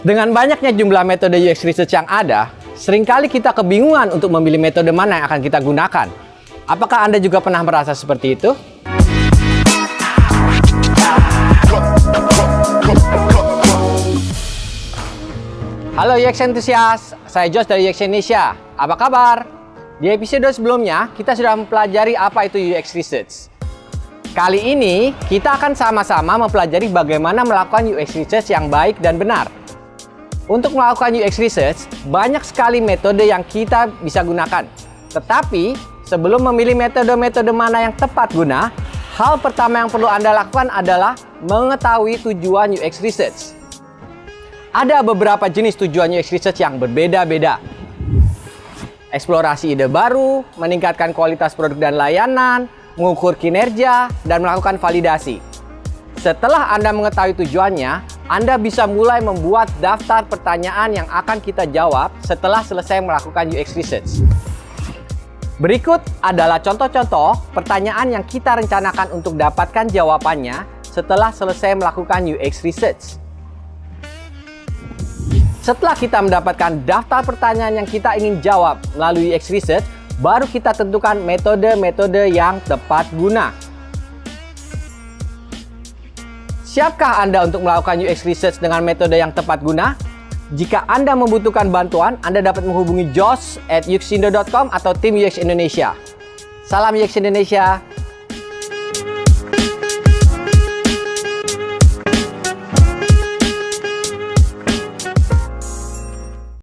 Dengan banyaknya jumlah metode UX research yang ada, seringkali kita kebingungan untuk memilih metode mana yang akan kita gunakan. Apakah Anda juga pernah merasa seperti itu? Halo UX Enthusiast, saya Josh dari UX Indonesia. Apa kabar? Di episode sebelumnya, kita sudah mempelajari apa itu UX Research. Kali ini, kita akan sama-sama mempelajari bagaimana melakukan UX Research yang baik dan benar. Untuk melakukan UX Research, banyak sekali metode yang kita bisa gunakan. Tetapi, sebelum memilih metode-metode mana yang tepat guna, hal pertama yang perlu Anda lakukan adalah mengetahui tujuan UX Research. Ada beberapa jenis tujuan UX Research yang berbeda-beda. Eksplorasi ide baru, meningkatkan kualitas produk dan layanan, mengukur kinerja, dan melakukan validasi. Setelah Anda mengetahui tujuannya, Anda bisa mulai membuat daftar pertanyaan yang akan kita jawab setelah selesai melakukan UX Research. Berikut adalah contoh-contoh pertanyaan yang kita rencanakan untuk dapatkan jawabannya setelah selesai melakukan UX Research. Setelah kita mendapatkan daftar pertanyaan yang kita ingin jawab melalui UX Research, baru kita tentukan metode-metode yang tepat guna. Siapkah Anda untuk melakukan UX Research dengan metode yang tepat guna? Jika Anda membutuhkan bantuan, Anda dapat menghubungi Josh@uxindo.com atau tim UX Indonesia. Salam UX Indonesia!